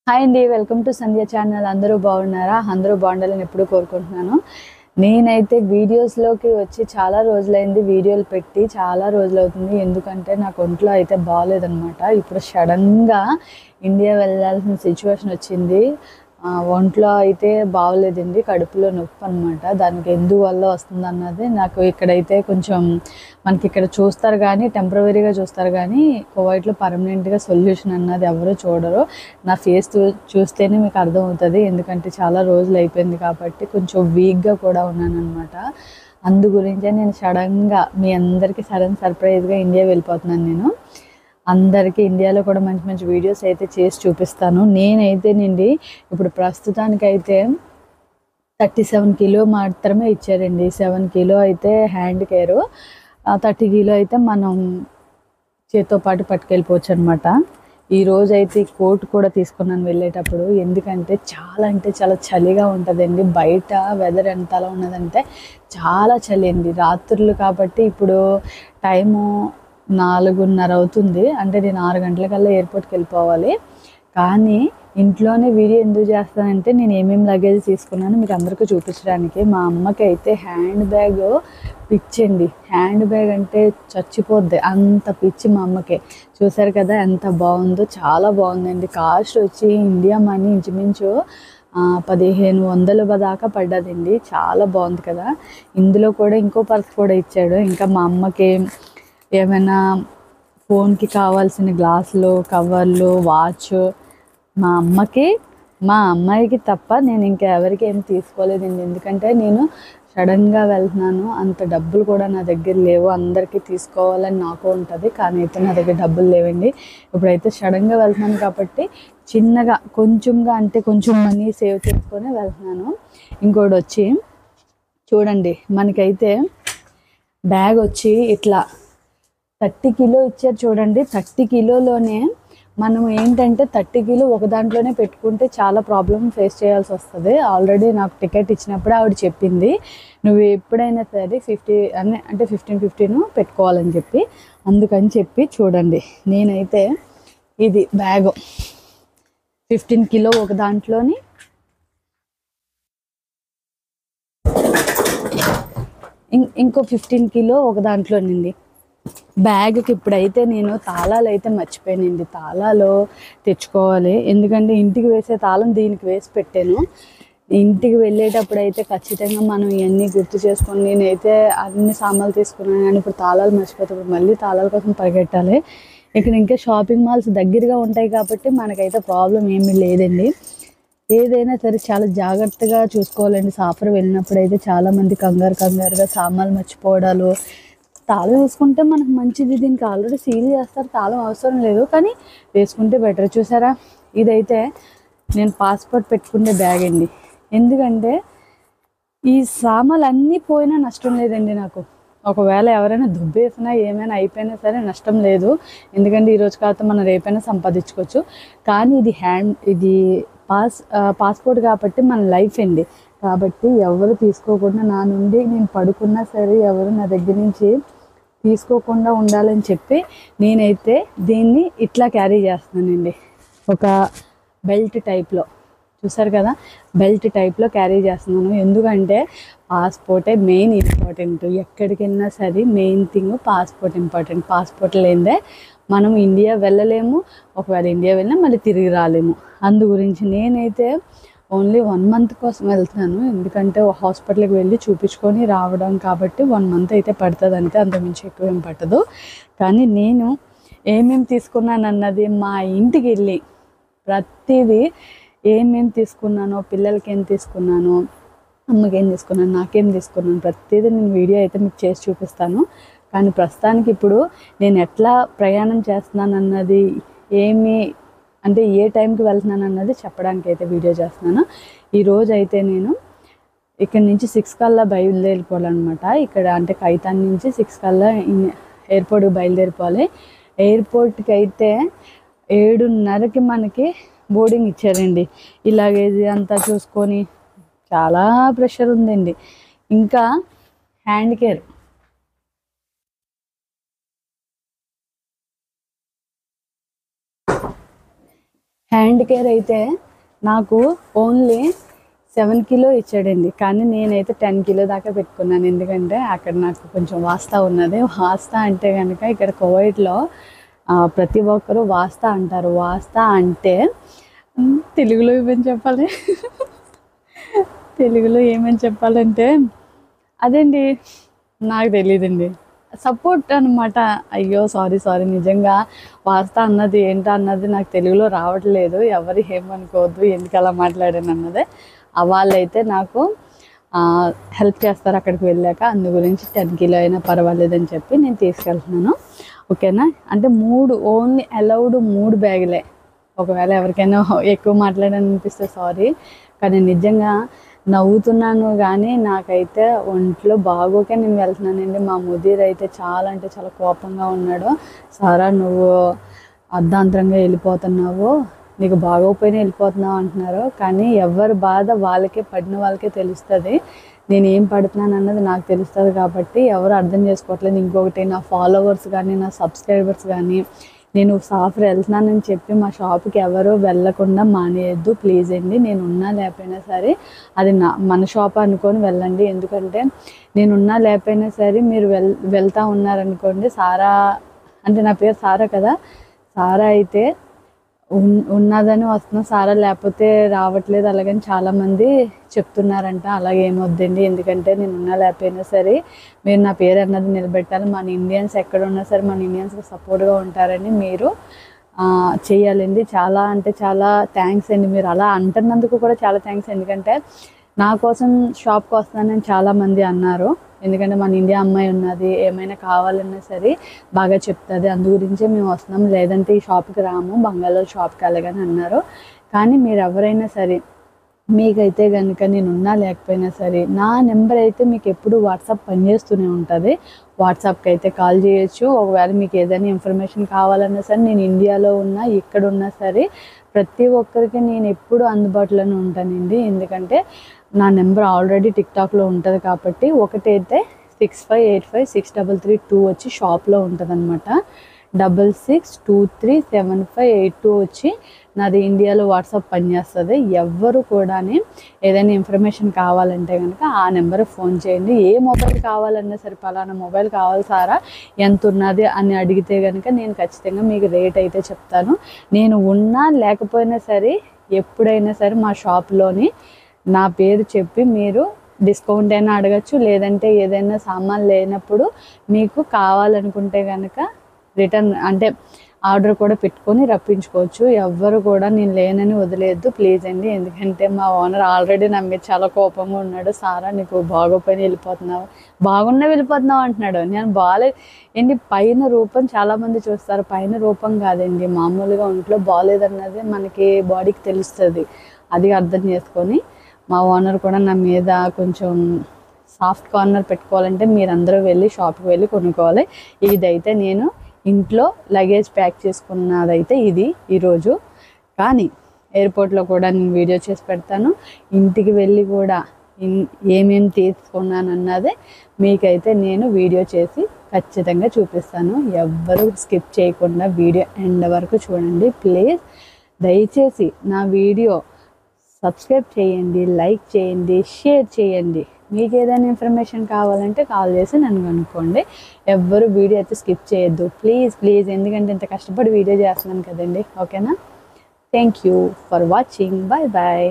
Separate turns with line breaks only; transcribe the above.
Hi అండి, welcome to Sandhya channel. అందరూ బాగున్నారా? అందరూ బాగుండాలని ఎప్పుడూ కోరుకుంటున్నాను. నేనైతే వీడియోస్లోకి వచ్చి చాలా రోజులైంది, వీడియోలు పెట్టి చాలా రోజులవుతుంది. ఎందుకంటే నాకు ఒంట్లో అయితే బాగాలేదనమాట. ఇప్పుడు సడన్గా ఇండియా వెళ్ళాల్సిన సిచ్యువేషన్ వచ్చింది. ఒంట్లో అయితే బాగోలేదండి, కడుపులో నొప్పి అనమాట. దానికి ఎందువల్ల వస్తుంది అన్నది నాకు ఇక్కడైతే కొంచెం మనకి ఇక్కడ చూస్తారు కానీ టెంపరవరీగా చూస్తారు కానీ కువైట్లో పర్మనెంట్గా సొల్యూషన్ అన్నది ఎవరు చూడరు. నా ఫేస్ చూస్తేనే మీకు అర్థమవుతుంది, ఎందుకంటే చాలా రోజులు అయిపోయింది కాబట్టి కొంచెం వీక్గా కూడా ఉన్నాను అనమాట. అందు గురించే నేను సడన్గా మీ అందరికీ సర్ప్రైజ్గా ఇండియా వెళ్ళిపోతున్నాను. నేను అందరికీ ఇండియాలో కూడా మంచి మంచి వీడియోస్ అయితే చేసి చూపిస్తాను. నేనైతేనండి ఇప్పుడు ప్రస్తుతానికైతే 37 కిలో మాత్రమే ఇచ్చారండి. 7 కిలో అయితే హ్యాండ్ కేరు, 30 కిలో అయితే మనం చేతితో పాటు పట్టుకెళ్ళిపోవచ్చు అనమాట. ఈరోజు అయితే ఈ కోట్ కూడా తీసుకున్నాను వెళ్ళేటప్పుడు, ఎందుకంటే అంటే చాలా చలిగా ఉంటుందండి. బయట వెదర్ ఎంత అలా ఉన్నదంటే చాలా చలి అండి. రాత్రులు కాబట్టి ఇప్పుడు టైము 4:30 అవుతుంది, అంటే నేను 6 గంటలకల్లా ఎయిర్పోర్ట్కి వెళ్ళిపోవాలి. కానీ ఇంట్లోనే వీడియో ఎందుకు చేస్తానంటే నేను ఏమేమి లగేజ్ తీసుకున్నాను మీకు అందరికీ చూపించడానికి. మా అమ్మకి అయితే హ్యాండ్ బ్యాగ్ పిచ్చండి. హ్యాండ్ బ్యాగ్ అంటే చచ్చిపోద్ది, అంత పిచ్చి మా అమ్మకి. చూసారు కదా ఎంత బాగుందో, చాలా బాగుందండి. కాస్ట్ వచ్చి ఇండియా మనీ ఇంచుమించు 1500 దాకా పడ్డదండి. చాలా బాగుంది కదా. ఇందులో కూడా ఇంకో పర్స్ కూడా ఇచ్చాడు. ఇంకా మా అమ్మకి ఏమైనా ఫోన్కి కావాల్సిన గ్లాసులు, కవర్లు, వాచ్ మా అమ్మాయికి తప్ప నేను ఇంకా ఎవరికి ఏం తీసుకోలేదండి. ఎందుకంటే నేను సడన్గా వెళ్తున్నాను, అంత డబ్బులు కూడా నా దగ్గర లేవు. అందరికీ తీసుకోవాలని నాకు ఉంటుంది, కానీ అయితే నా దగ్గర డబ్బులు లేవండి. ఇప్పుడైతే సడన్గా వెళ్తున్నాను కాబట్టి చిన్నగా కొంచెంగా, అంటే కొంచెం మనీ సేవ్ చేసుకొని వెళ్తున్నాను. ఇంకోటి వచ్చి చూడండి, మనకైతే బ్యాగ్ వచ్చి ఇట్లా 30 కిలో ఇచ్చారు చూడండి. 30 కిలోలోనే మనం ఏంటంటే 30 కిలో ఒక దాంట్లోనే పెట్టుకుంటే చాలా ప్రాబ్లం ఫేస్ చేయాల్సి వస్తుంది. ఆల్రెడీ నాకు టికెట్ ఇచ్చినప్పుడే ఆవిడ చెప్పింది, నువ్వు ఎప్పుడైనా సరే 15 పెట్టుకోవాలని చెప్పి. అందుకని చెప్పి చూడండి, నేనైతే ఇది బ్యాగ్ 15 కిలో ఒక దాంట్లోని, ఇంకో 15 కిలో ఒక దాంట్లోనండి. బ్యాగ్కి ఇప్పుడైతే నేను తాళాలు అయితే మర్చిపోయానండి. తాళాలు తెచ్చుకోవాలి, ఎందుకంటే ఇంటికి వేసే తాళం దీనికి వేసి పెట్టాను. ఇంటికి వెళ్ళేటప్పుడు అయితే ఖచ్చితంగా మనం ఇవన్నీ గుర్తు చేసుకొని, నేనైతే అన్ని సామాన్లు తీసుకున్నాను కానీ ఇప్పుడు తాళాలు మర్చిపోతే మళ్ళీ తాళాల కోసం పరిగెట్టాలి. ఇక్కడ ఇంకా షాపింగ్ మాల్స్ దగ్గరగా ఉంటాయి కాబట్టి మనకైతే ప్రాబ్లం ఏమీ లేదండి. ఏదైనా సరే చాలా జాగ్రత్తగా చూసుకోవాలండి. సాఫర్ వెళ్ళినప్పుడు అయితే చాలామంది కంగారుగా సామాన్లు మర్చిపోవడాలు. తాళం వేసుకుంటే మనకు మంచిది, దీనికి ఆల్రెడీ సీల్ చేస్తారు, తాళం అవసరం లేదు, కానీ వేసుకుంటే బెటర్. చూసారా, ఇదైతే నేను పాస్పోర్ట్ పెట్టుకునే బ్యాగ్ అండి. ఎందుకంటే ఈ సామాన్లు అన్నీ పోయినా నష్టం లేదండి నాకు. ఒకవేళ ఎవరైనా దుబ్బేసినా ఏమైనా అయిపోయినా సరే నష్టం లేదు, ఎందుకంటే ఈరోజు కాకపోతే మనం రేపైనా సంపాదించుకోవచ్చు. కానీ ఇది పాస్పోర్ట్ కాబట్టి మన లైఫ్ అండి. కాబట్టి ఎవరు తీసుకోకుండా, నా నుండి నేను పడుకున్నా సరే ఎవరు నా దగ్గర నుంచి తీసుకోకుండా ఉండాలని చెప్పి నేనైతే దీన్ని ఇట్లా క్యారీ చేస్తున్నానండి. ఒక బెల్ట్ టైప్లో, చూసారు కదా, బెల్ట్ టైప్లో క్యారీ చేస్తున్నాను. ఎందుకంటే పాస్పోర్టే మెయిన్ ఇంపార్టెంట్. ఎక్కడికి వెళ్ళినా సరే main thing passport important. Passport లేదే మనం ఇండియా వెళ్ళలేము, ఒకవేళ ఇండియా వెళ్ళినా మళ్ళీ తిరిగి రాలేము. అందు గురించి నేనైతే ఓన్లీ 1 మంత్ కోసం వెళ్తున్నాను, ఎందుకంటే హాస్పిటల్కి వెళ్ళి చూపించుకొని రావడం కాబట్టి 1 మంత్ అయితే పడుతుంది, అంతే, అంతకుమించి ఎక్కువ ఏం పట్టదు. కానీ నేను ఏమేమి తీసుకున్నాను అన్నది మా ఇంటికి వెళ్ళి ప్రతిదీ ఏమేమి తీసుకున్నానో, పిల్లలకి ఏం తీసుకున్నానో, అమ్మకి ఏం తీసుకున్నాను, నాకేం తీసుకున్నాను, ప్రతిదీ నేను వీడియో అయితే మీకు చేసి చూపిస్తాను. కానీ ప్రస్తుతానికి ఇప్పుడు నేను ఎట్లా ప్రయాణం చేస్తున్నాను అన్నది, అంటే ఏ టైంకి వెళ్తున్నాను అన్నది చెప్పడానికి అయితే వీడియో చేస్తున్నాను. ఈరోజు అయితే నేను ఇక్కడ నుంచి 6 కల్లా బయలుదేరిపోవాలన్నమాట. ఇక్కడ అంటే కైతాన్ నుంచి 6 కల్లా ఎయిర్పోర్ట్కి బయలుదేరిపోవాలి. ఎయిర్పోర్ట్కి అయితే 7:30కి మనకి బోర్డింగ్ ఇచ్చారండి. ఈ లగేజ్ అంతా చూసుకొని చాలా ప్రెషర్ ఉందండి. ఇంకా హ్యాండ్ కేర్, హ్యాండ్ కేర్ అయితే నాకు ఓన్లీ 7 కిలో ఇచ్చాడండి, కానీ నేనైతే 10 కిలో దాకా పెట్టుకున్నాను. ఎందుకంటే అక్కడ నాకు కొంచెం వాస్తా ఉన్నది. వాస్తా అంటే కనుక ఇక్కడ కువైట్లో ప్రతి ఒక్కరూ వాస్తా అంటారు. వాస్తా అంటే తెలుగులో ఏమని చెప్పాలి తెలుగులో ఏమని చెప్పాలంటే అదండి, నాకు తెలియదండి, సపోర్ట్ అనమాట. అయ్యో సారీ నిజంగా వాస్తా అన్నది ఏంటో అన్నది నాకు తెలుగులో రావట్లేదు. ఎవరు ఏమనుకోవద్దు ఎందుకు అలా మాట్లాడాను అన్నదే. వాళ్ళైతే నాకు హెల్ప్ చేస్తారు అక్కడికి వెళ్ళాక. అందు గురించి 10 కిలో అయినా పర్వాలేదని చెప్పి నేను తీసుకెళ్తున్నాను. ఓకేనా? అంటే ఓన్లీ అలౌడ్ 3 బ్యాగులే. ఒకవేళ ఎవరికైనా ఎక్కువ మాట్లాడాలనిపిస్తే సారీ, కానీ నిజంగా నవ్వుతున్నాను. కానీ నాకైతే ఒంట్లో బాగోకే నేను వెళ్తున్నానండి. మా ముదీర్ అయితే చాలా అంటే చాలా కోపంగా ఉన్నాడు. సారా నువ్వు అర్ధాంతరంగా వెళ్ళిపోతున్నావు, నీకు బాగోపోయినా వెళ్ళిపోతున్నావు అంటున్నారు. కానీ ఎవరి బాధ వాళ్ళకే, పడిన వాళ్ళకే తెలుస్తుంది. నేను ఏం పడుతున్నాను అన్నది నాకు తెలుస్తుంది కాబట్టి ఎవరు అర్థం చేసుకోవట్లేదు. ఇంకొకటి, నా ఫాలోవర్స్ కానీ నా సబ్స్క్రైబర్స్ కానీ నేను సాఫర్ వెళ్తున్నానని చెప్పి మా షాప్కి ఎవరు వెళ్ళకుండా మానేయద్దు ప్లీజ్ అండి. నేను ఉన్నా లేకపోయినా సరే అది మన షాప్ అనుకొని వెళ్ళండి. ఎందుకంటే నేనున్నా లేకపోయినా సరే మీరు వెళ్తూ ఉన్నారనుకోండి, సారా అంటే నా పేరు సారా కదా, సారా అయితే ఉన్నదని వస్తున్నాం, సారా లేకపోతే రావట్లేదు అలాగని చాలామంది చెప్తున్నారంట. అలాగే ఏమొద్దండి, ఎందుకంటే నేను ఉన్నా లేకపోయినా సరే మీరు నా పేరు అన్నది నిలబెట్టాలి. మన ఇండియన్స్ ఎక్కడ ఉన్నా సరే మన ఇండియన్స్కి సపోర్ట్గా ఉంటారని మీరు చేయాలండి. చాలా అంటే చాలా థ్యాంక్స్ అండి, మీరు అలా అంటున్నందుకు కూడా చాలా థ్యాంక్స్. ఎందుకంటే నా కోసం షాప్కి వస్తానని చాలామంది అన్నారు. ఎందుకంటే మన ఇండియా అమ్మాయి ఉన్నది, ఏమైనా కావాలన్నా సరే బాగా చెప్తుంది, అందు గురించే మేము వస్తున్నాం, లేదంటే ఈ షాప్కి రాము, బంగాళూరు షాప్కి అలాగని అన్నారు. కానీ మీరు ఎవరైనా సరే మీకైతే కనుక నేనున్నా లేకపోయినా సరే నా నెంబర్ అయితే మీకు ఎప్పుడు వాట్సాప్ పనిచేస్తూనే ఉంటుంది. వాట్సాప్కి అయితే కాల్ చేయొచ్చు. ఒకవేళ మీకు ఏదైనా ఇన్ఫర్మేషన్ కావాలన్నా సరే నేను ఇండియాలో ఉన్నా ఎక్కడున్నా సరే ప్రతి ఒక్కరికి నేను ఎప్పుడు అందుబాటులోనే ఉంటానండి. ఎందుకంటే నా నెంబర్ ఆల్రెడీ టిక్టాక్లో ఉంటుంది కాబట్టి ఒకటైతే 65856332 వచ్చి షాప్లో ఉంటుంది అనమాట. 66237582 వచ్చి నాది ఇండియాలో వాట్సాప్ పనిచేస్తుంది. ఎవ్వరు కూడా ఏదైనా ఇన్ఫర్మేషన్ కావాలంటే కనుక ఆ నెంబర్కి ఫోన్ చేయండి. ఏ మొబైల్ కావాలన్నా సరే, పలానా మొబైల్ కావాలి సారా ఎంత ఉన్నది అని అడిగితే కనుక నేను ఖచ్చితంగా మీకు రేట్ అయితే చెప్తాను. నేను ఉన్నా లేకపోయినా సరే ఎప్పుడైనా సరే మా షాప్లోని నా పేరు చెప్పి మీరు డిస్కౌంట్ అయినా అడగచ్చు, లేదంటే ఏదైనా సామాన్ లేనప్పుడు మీకు కావాలనుకుంటే కనుక రిటర్న్ అంటే ఆర్డర్ కూడా పెట్టుకొని రప్పించుకోవచ్చు. ఎవ్వరు కూడా నేను లేనని వదిలేయద్దు ప్లీజ్ అండి. ఎందుకంటే మా ఓనర్ ఆల్రెడీ నా మీద చాలా కోపంగా ఉన్నాడు. సారా నీకు బాగోపోయినా వెళ్ళిపోతున్నావు, బాగున్నా వెళ్ళిపోతున్నావు అంటున్నాడు. నేను ఏంటి పైన రూపం చాలామంది చూస్తారు, పైన రూపం కాదండి, మామూలుగా ఒంట్లో బాగాలేదన్నది మనకి బాడీకి తెలుస్తుంది. అది అర్థం చేసుకొని మా ఓనర్ కూడా నా మీద కొంచెం సాఫ్ట్ కార్నర్ పెట్టుకోవాలంటే మీరందరూ వెళ్ళి షాప్కి వెళ్ళి కొనుక్కోవాలి. ఇదైతే నేను ఇంట్లో లగేజ్ ప్యాక్ చేసుకున్నదైతే ఇది ఈరోజు. కానీ ఎయిర్పోర్ట్లో కూడా నేను వీడియో చేసి పెడతాను. ఇంటికి వెళ్ళి కూడా ఏమేమి తీసుకున్నాను అన్నదే మీకైతే నేను వీడియో చేసి ఖచ్చితంగా చూపిస్తాను. ఎవ్వరూ స్కిప్ చేయకుండా వీడియో ఎండ్ వరకు చూడండి ప్లీజ్. దయచేసి నా వీడియో సబ్స్క్రైబ్ చేయండి, లైక్ చేయండి, షేర్ చేయండి. మీకు ఏదైనా ఇన్ఫర్మేషన్ కావాలంటే కాల్ చేసి నన్ను కనుక్కోండి. ఎవ్వరు వీడియో అయితే స్కిప్ చేయొద్దు ప్లీజ్. ఎందుకంటే ఇంత కష్టపడి వీడియో చేస్తున్నాను కదండి. ఓకేనా? Thank you for watching. Bye bye.